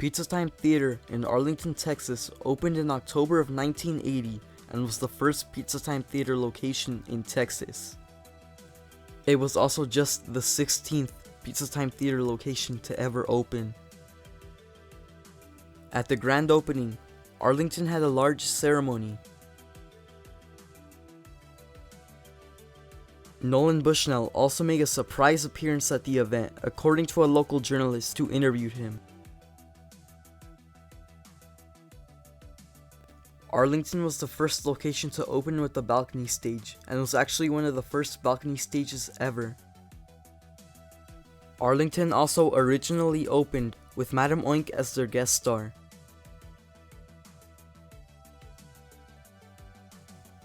Pizza Time Theater in Arlington, Texas opened in October of 1980 and was the first Pizza Time Theater location in Texas. It was also just the 16th Pizza Time Theater location to ever open. At the grand opening, Arlington had a large ceremony. Nolan Bushnell also made a surprise appearance at the event, according to a local journalist who interviewed him. Arlington was the first location to open with a balcony stage, and was actually one of the first balcony stages ever. Arlington also originally opened with Madam Oink as their guest star.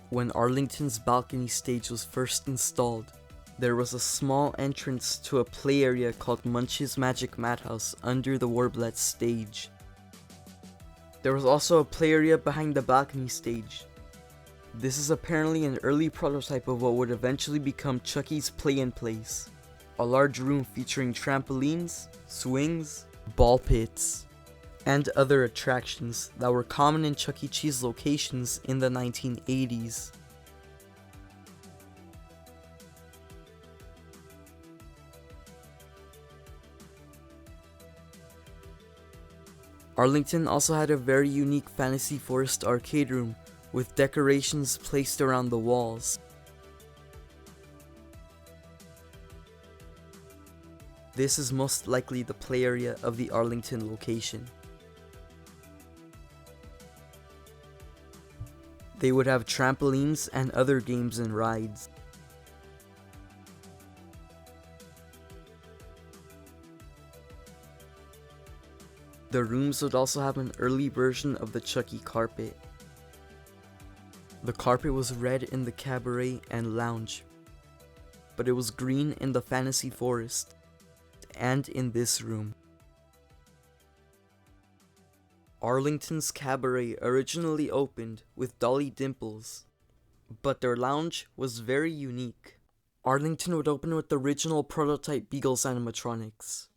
When Arlington's balcony stage was first installed, there was a small entrance to a play area called Munch's Magic Madhouse under the Warblet stage. There was also a play area behind the balcony stage. This is apparently an early prototype of what would eventually become Chucky's Play-In Place, a large room featuring trampolines, swings, ball pits, and other attractions that were common in Chuck E. Cheese locations in the 1980s. Arlington also had a very unique Fantasy Forest arcade room with decorations placed around the walls. This is most likely the play area of the Arlington location. They would have trampolines and other games and rides. The rooms would also have an early version of the Chucky carpet. The carpet was red in the cabaret and lounge, but it was green in the Fantasy Forest and in this room. Arlington's cabaret originally opened with Dolly Dimples, but their lounge was very unique. Arlington would open with the original prototype Beagles animatronics.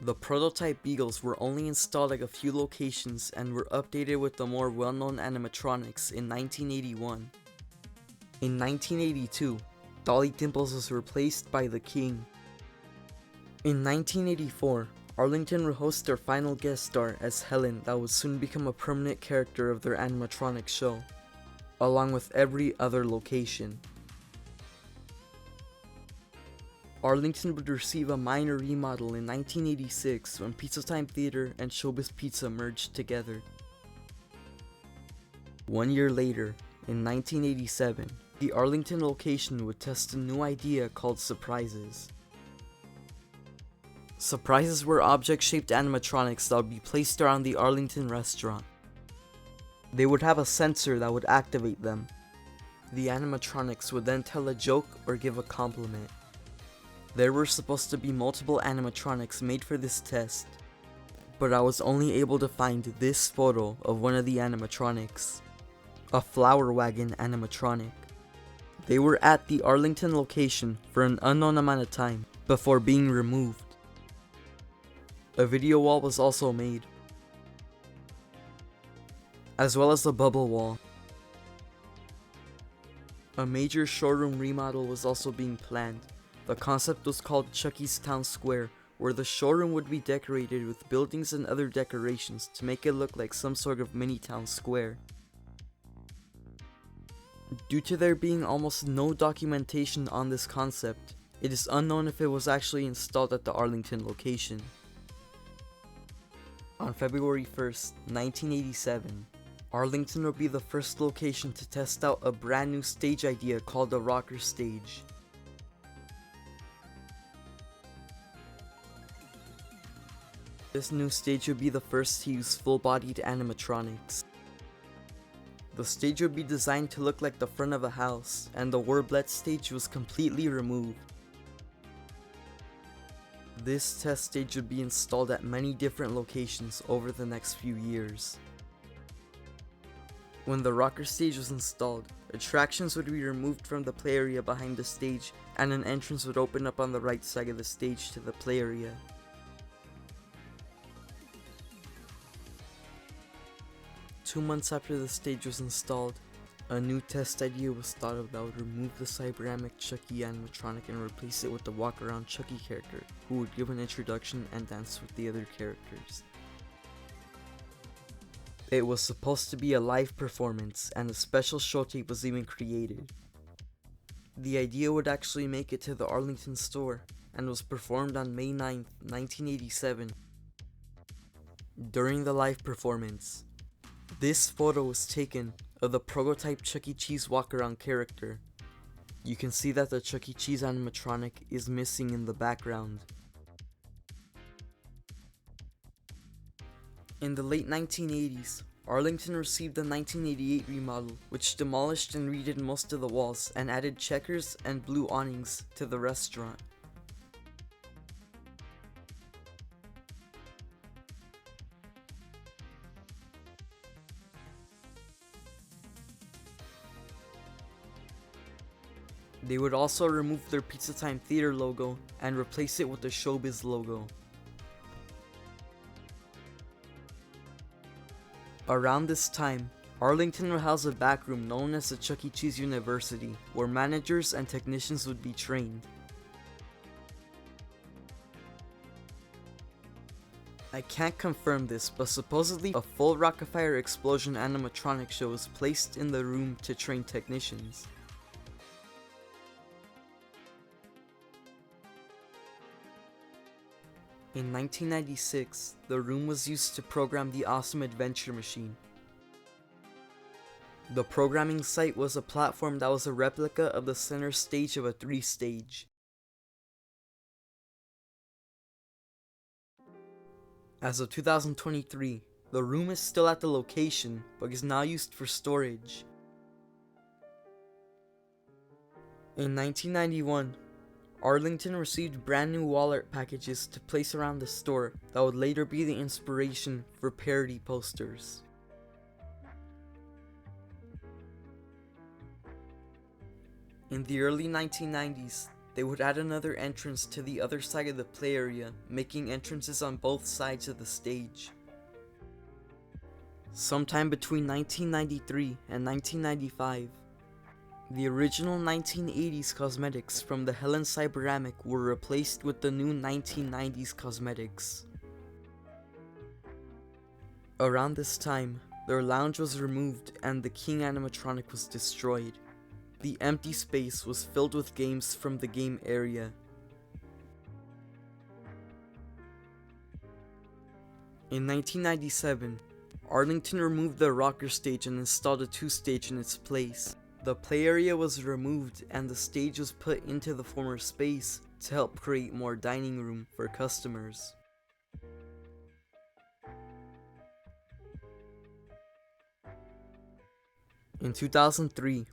The prototype Beagles were only installed at a few locations and were updated with the more well-known animatronics in 1981. In 1982, Dolly Dimples was replaced by the King. In 1984, Arlington would host their final guest star as Helen that would soon become a permanent character of their animatronic show, along with every other location. Arlington would receive a minor remodel in 1986 when Pizza Time Theater and ShowBiz Pizza merged together. 1 year later, in 1987, the Arlington location would test a new idea called Surprises. Surprises were object-shaped animatronics that would be placed around the Arlington restaurant. They would have a sensor that would activate them. The animatronics would then tell a joke or give a compliment. There were supposed to be multiple animatronics made for this test, but I was only able to find this photo of one of the animatronics, a flower wagon animatronic. They were at the Arlington location for an unknown amount of time before being removed. A video wall was also made, as well as a bubble wall. A major showroom remodel was also being planned. The concept was called Chucky's Town Square, where the showroom would be decorated with buildings and other decorations to make it look like some sort of mini town square. Due to there being almost no documentation on this concept, it is unknown if it was actually installed at the Arlington location. On February 1st, 1987, Arlington would be the first location to test out a brand new stage idea called the Rocker Stage. This new stage would be the first to use full-bodied animatronics. The stage would be designed to look like the front of a house, and the Warblet stage was completely removed. This test stage would be installed at many different locations over the next few years. When the rocker stage was installed, attractions would be removed from the play area behind the stage, and an entrance would open up on the right side of the stage to the play area. Two months after the stage was installed, a new test idea was thought of that would remove the cyberamic Chucky animatronic and replace it with the walk-around Chucky character, who would give an introduction and dance with the other characters. It was supposed to be a live performance, and a special show tape was even created. The idea would actually make it to the Arlington store, and was performed on May 9th, 1987. During the live performance, this photo was taken of the prototype Chuck E. Cheese walk-around character. You can see that the Chuck E. Cheese animatronic is missing in the background. In the late 1980s, Arlington received the 1988 remodel, which demolished and redid most of the walls and added checkers and blue awnings to the restaurant. They would also remove their Pizza Time Theater logo and replace it with the ShowBiz logo. Around this time, Arlington would house a back room known as the Chuck E. Cheese University, where managers and technicians would be trained. I can't confirm this, but supposedly a full Rockafire Explosion animatronic show was placed in the room to train technicians. In 1996, the room was used to program the Awesome Adventure Machine. The programming site was a platform that was a replica of the center stage of a 3-stage. As of 2023, the room is still at the location, but is now used for storage. In 1991, Arlington received brand new wall art packages to place around the store that would later be the inspiration for parody posters. In the early 1990s, they would add another entrance to the other side of the play area, making entrances on both sides of the stage. Sometime between 1993 and 1995, the original 1980s cosmetics from the Helen Cyberamic were replaced with the new 1990s cosmetics. Around this time, their lounge was removed and the King animatronic was destroyed. The empty space was filled with games from the game area. In 1997, Arlington removed the rocker stage and installed a 2-stage in its place. The play area was removed and the stage was put into the former space to help create more dining room for customers. In 2003,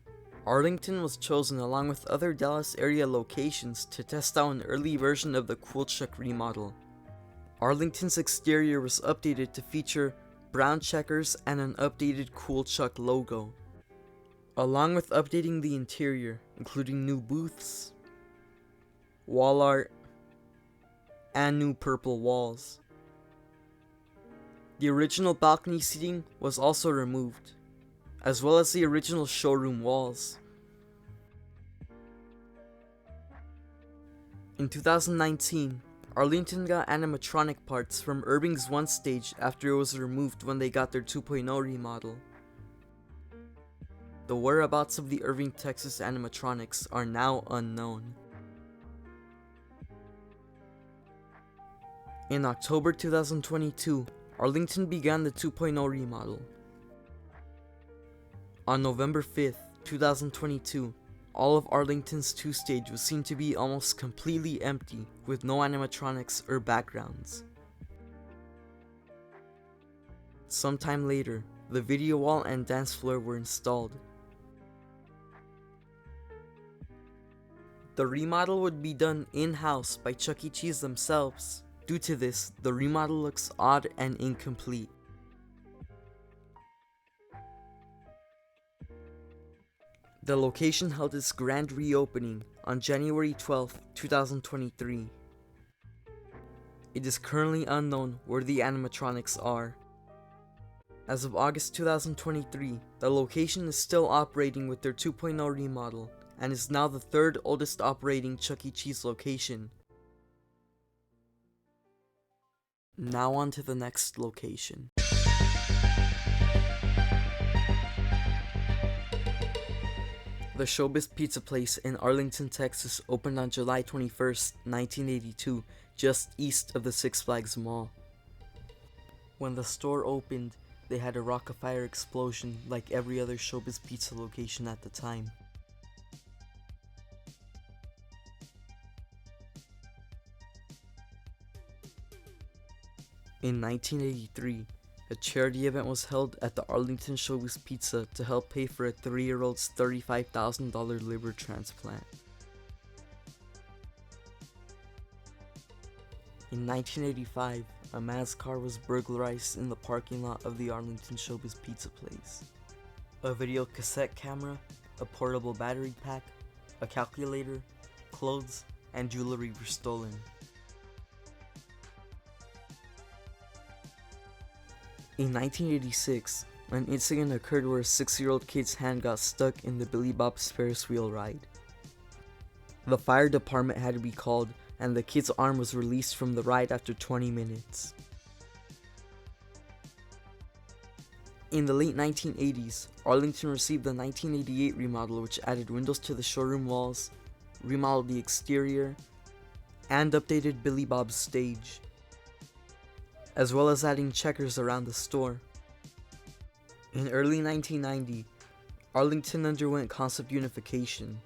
Arlington was chosen along with other Dallas area locations to test out an early version of the Cool Chuck remodel. Arlington's exterior was updated to feature brown checkers and an updated Cool Chuck logo, along with updating the interior, including new booths, wall art, and new purple walls. The original balcony seating was also removed, as well as the original showroom walls. In 2019, Arlington got animatronic parts from Irving's 1 stage after it was removed when they got their 2.0 remodel. The whereabouts of the Irving, Texas animatronics are now unknown. In October 2022, Arlington began the 2.0 remodel. On November 5th, 2022, all of Arlington's 2-stage was seen to be almost completely empty, with no animatronics or backgrounds. Sometime later, the video wall and dance floor were installed. The remodel would be done in-house by Chuck E. Cheese themselves. Due to this, the remodel looks odd and incomplete. The location held its grand reopening on January 12, 2023. It is currently unknown where the animatronics are. As of August 2023, the location is still operating with their 2.0 remodel and is now the third oldest operating Chuck E. Cheese location. Now on to the next location. The ShowBiz Pizza place in Arlington, Texas opened on July 21st, 1982, just east of the Six Flags Mall. When the store opened, they had a rock-afire explosion like every other ShowBiz Pizza location at the time. In 1983, a charity event was held at the Arlington ShowBiz Pizza to help pay for a 3-year-old's $35,000 liver transplant. In 1985, a man's car was burglarized in the parking lot of the Arlington ShowBiz Pizza place. A video cassette camera, a portable battery pack, a calculator, clothes, and jewelry were stolen. In 1986, an incident occurred where a 6-year-old kid's hand got stuck in the Billy Bob's Ferris wheel ride. The fire department had to be called, and the kid's arm was released from the ride after 20 minutes. In the late 1980s, Arlington received the 1988 remodel, which added windows to the showroom walls, remodeled the exterior, and updated Billy Bob's stage, as well as adding checkers around the store. In early 1990, Arlington underwent concept unification.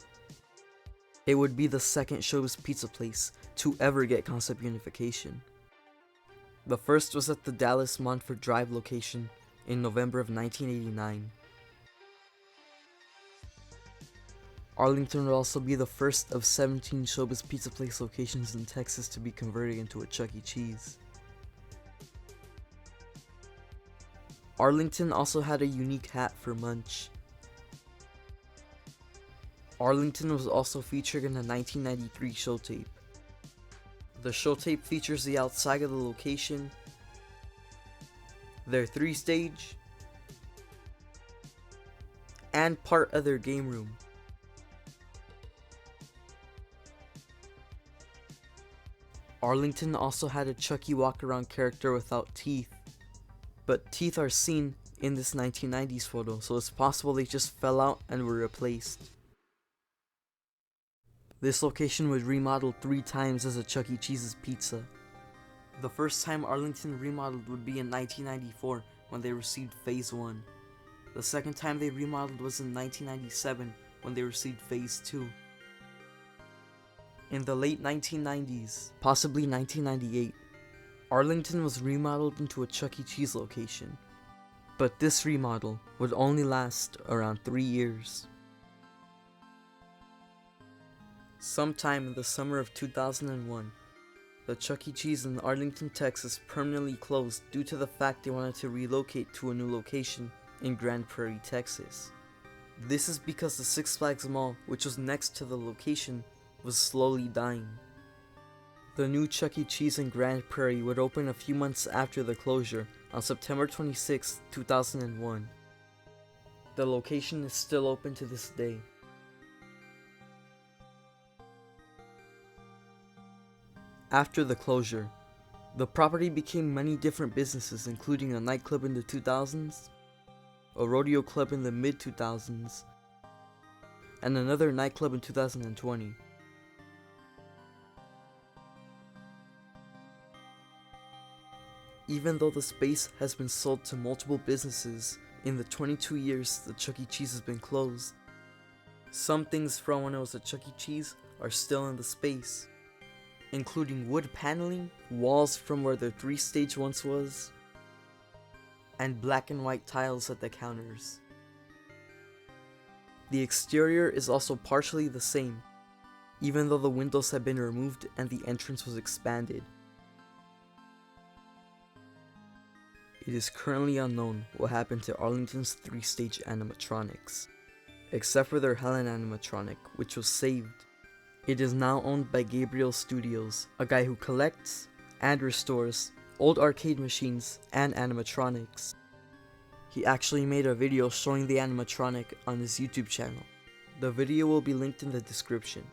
It would be the second ShowBiz Pizza place to ever get concept unification. The first was at the Dallas Montford Drive location in November of 1989. Arlington would also be the first of 17 ShowBiz Pizza place locations in Texas to be converted into a Chuck E. Cheese. Arlington also had a unique hat for Munch. Arlington was also featured in a 1993 show tape. The show tape features the outside of the location, their 3-stage, and part of their game room. Arlington also had a Chucky walk-around character without teeth, but teeth are seen in this 1990s photo, so it's possible they just fell out and were replaced. This location was remodeled 3 times as a Chuck E. Cheese's Pizza. The first time Arlington remodeled would be in 1994 when they received Phase 1. The second time they remodeled was in 1997 when they received Phase 2. In the late 1990s, possibly 1998, Arlington was remodeled into a Chuck E. Cheese location, but this remodel would only last around 3 years. Sometime in the summer of 2001, the Chuck E. Cheese in Arlington, Texas permanently closed due to the fact they wanted to relocate to a new location in Grand Prairie, Texas. This is because the Six Flags Mall, which was next to the location, was slowly dying. The new Chuck E. Cheese in Grand Prairie would open a few months after the closure on September 26, 2001. The location is still open to this day. After the closure, the property became many different businesses, including a nightclub in the 2000s, a rodeo club in the mid-2000s, and another nightclub in 2020. Even though the space has been sold to multiple businesses in the 22 years the Chuck E. Cheese has been closed, some things from when it was a Chuck E. Cheese are still in the space, including wood paneling, walls from where the 3-stage once was, and black and white tiles at the counters. The exterior is also partially the same, even though the windows have been removed and the entrance was expanded. It is currently unknown what happened to Arlington's 3-stage animatronics. except for their Helen animatronic, which was saved. It is now owned by Gabriel Studios, a guy who collects and restores old arcade machines and animatronics. He actually made a video showing the animatronic on his YouTube channel. The video will be linked in the description.